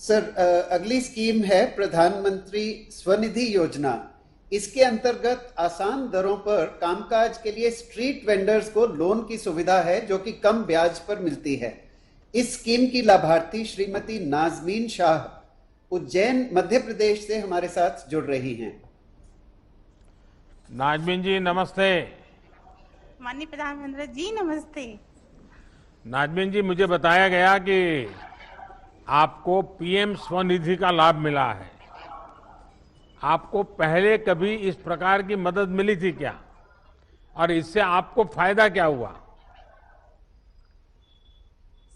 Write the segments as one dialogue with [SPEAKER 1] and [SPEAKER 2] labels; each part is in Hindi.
[SPEAKER 1] सर, अगली स्कीम है प्रधानमंत्री स्वनिधि योजना। इसके अंतर्गत आसान दरों पर कामकाज के लिए स्ट्रीट वेंडर्स को लोन की सुविधा है, जो कि कम ब्याज पर मिलती है। इस स्कीम की लाभार्थी श्रीमती नाजमीन शाह उज्जैन मध्य प्रदेश से हमारे साथ जुड़ रही हैं।
[SPEAKER 2] नाजमीन जी नमस्ते।
[SPEAKER 3] माननीय प्रधानमंत्री जी नमस्ते।
[SPEAKER 2] नाजमीन जी, मुझे बताया गया कि आपको पीएम स्वनिधि का लाभ मिला है। आपको पहले कभी इस प्रकार की मदद मिली थी क्या, और इससे आपको फायदा क्या हुआ?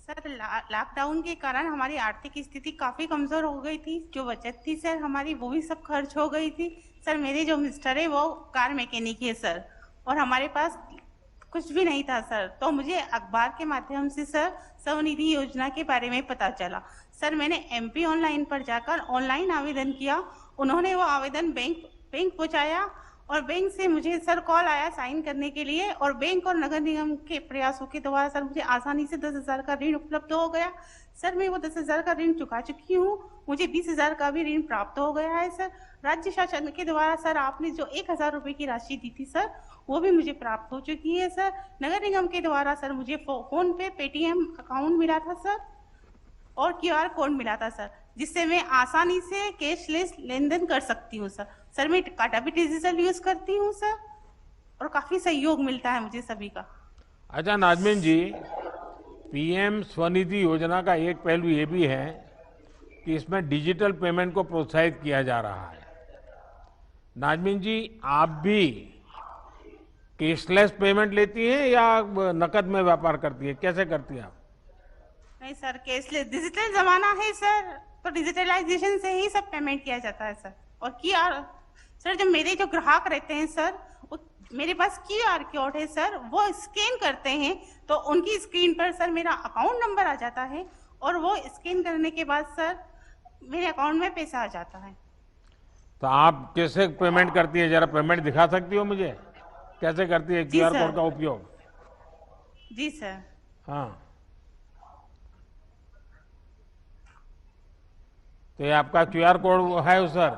[SPEAKER 3] सर, लॉकडाउन के कारण हमारी आर्थिक स्थिति काफी कमजोर हो गई थी। जो बचत थी सर हमारी, वो भी सब खर्च हो गई थी। सर, मेरे जो मिस्टर है वो कार मैकेनिक है सर, और हमारे पास कुछ भी नहीं था सर। तो मुझे अखबार के माध्यम से सर स्वनिधि योजना के बारे में पता चला। सर, मैंने एमपी ऑनलाइन पर जाकर ऑनलाइन आवेदन किया। उन्होंने वो आवेदन बैंक पहुंचाया, और बैंक से मुझे सर कॉल आया साइन करने के लिए, और बैंक और नगर निगम के प्रयासों के द्वारा सर मुझे आसानी से 10,000 का ऋण उपलब्ध हो गया। सर, मैं वो 10,000 का ऋण चुका चुकी हूँ। मुझे 20,000 का भी ऋण प्राप्त हो गया है सर। राज्य शासन के द्वारा सर आपने जो 1,000 रुपए की राशि दी थी सर, वो भी मुझे प्राप्त हो चुकी है सर। नगर निगम के द्वारा सर मुझे फोन पे पेटीएम अकाउंट मिला था सर, और क्यूआर कोड मिला था सर, जिससे मैं आसानी से कैशलेस लेन देन कर सकती हूँ सर। सर, मैं काटा भी डिजिटल यूज करती हूँ सर, और काफी सहयोग मिलता है मुझे सभी का।
[SPEAKER 2] अच्छा नाजमीन जी, पीएम स्वनिधि योजना का एक पहलू ये भी है कि इसमें डिजिटल पेमेंट को प्रोत्साहित किया जा रहा है। नाजमीन जी, आप भी कैशलेस पेमेंट लेती हैं या नकद में व्यापार करती है, कैसे करती हैं आप?
[SPEAKER 3] नहीं सर, कैशलेस डिजिटल जमाना है सर, तो डिजिटलाइजेशन से ही सब पेमेंट किया जाता है सर। और क्यूआर सर, जो मेरे जो ग्राहक रहते हैं सर, मेरे पास क्यूआर कोड है सर, वो स्कैन करते हैं तो उनकी स्क्रीन पर सर मेरा अकाउंट नंबर आ जाता है, और वो स्कैन करने के बाद सर मेरे अकाउंट में पैसा आ जाता है।
[SPEAKER 2] तो आप कैसे पेमेंट करती है, जरा पेमेंट दिखा सकती हो मुझे? कैसे करती है
[SPEAKER 3] जी
[SPEAKER 2] क्यूआर
[SPEAKER 3] सर।
[SPEAKER 2] कोड का उपयोग?
[SPEAKER 3] जी सर।
[SPEAKER 2] हाँ, तो ये आपका क्यूआर कोड है सर?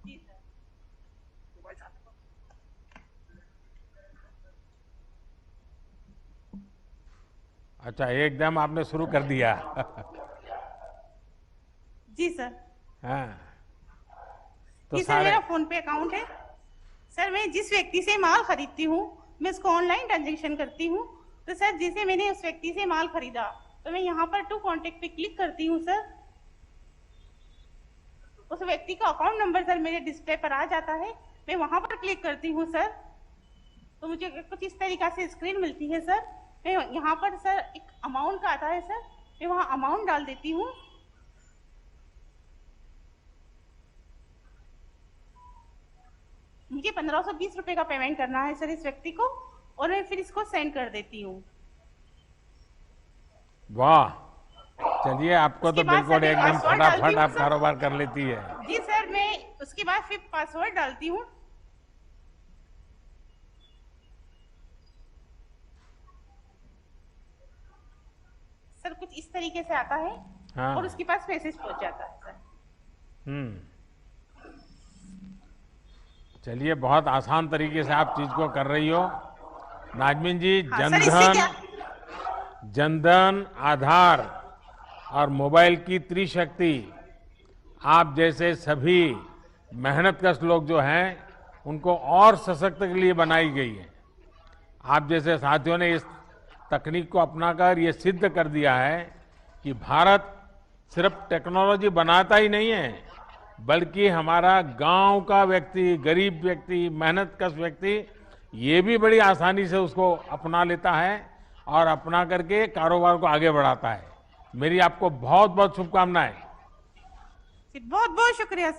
[SPEAKER 3] जी सर।
[SPEAKER 2] अच्छा, एकदम आपने शुरू कर दिया।
[SPEAKER 3] जी सर।
[SPEAKER 2] हाँ, तो
[SPEAKER 3] जी सर,
[SPEAKER 2] सारे
[SPEAKER 3] मेरा फोन पे अकाउंट है सर। मैं जिस व्यक्ति से माल खरीदती हूँ, मैं उसको ऑनलाइन ट्रांजेक्शन करती हूँ। तो सर, जैसे मैंने उस व्यक्ति से माल खरीदा, तो मैं यहाँ पर टू कॉन्टेक्ट पे क्लिक करती हूँ सर। उस व्यक्ति का अकाउंट नंबर सर मेरे डिस्प्ले पर आ जाता है। मैं वहां पर क्लिक करती हूँ सर, तो मुझे कुछ इस तरीका से स्क्रीन मिलती है सर। मैं यहाँ पर सर एक अमाउंट का आता है सर, मैं वहां अमाउंट डाल देती हूँ। मुझे 1,520 रुपए का पेमेंट करना है सर इस व्यक्ति को, और मैं फिर इसको सेंड कर देती हूँ।
[SPEAKER 2] वाह, चलिए, आपको तो
[SPEAKER 3] उसके बाद सर
[SPEAKER 2] बिल्कुल
[SPEAKER 3] मैं
[SPEAKER 2] एकदम
[SPEAKER 3] पासवर्ड डालती
[SPEAKER 2] फटाफट
[SPEAKER 3] हूँ
[SPEAKER 2] आप
[SPEAKER 3] सर।
[SPEAKER 2] कारोबार कर लेती है।
[SPEAKER 3] जी सर, मैं उसके बाद फिर पासवर्ड डालती हूँ। सर, कुछ इस तरीके से आता है,
[SPEAKER 2] हाँ।
[SPEAKER 3] और उसके पास मैसेज पहुंच जाता है सर।
[SPEAKER 2] हम्म, चलिए, बहुत आसान तरीके से आप चीज को कर रही हो। नाजमीन जी,
[SPEAKER 3] हाँ सर, इससे
[SPEAKER 2] जनधन,
[SPEAKER 3] क्या।
[SPEAKER 2] जनधन, आधार और मोबाइल की त्रिशक्ति आप जैसे सभी मेहनतकश लोग जो हैं उनको और सशक्त के लिए बनाई गई है। आप जैसे साथियों ने इस तकनीक को अपनाकर ये सिद्ध कर दिया है कि भारत सिर्फ टेक्नोलॉजी बनाता ही नहीं है, बल्कि हमारा गांव का व्यक्ति, गरीब व्यक्ति, मेहनतकश व्यक्ति ये भी बड़ी आसानी से उसको अपना लेता है और अपना करके कारोबार को आगे बढ़ाता है। मेरी आपको बहुत बहुत शुभकामनाएं।
[SPEAKER 3] बहुत बहुत शुक्रिया।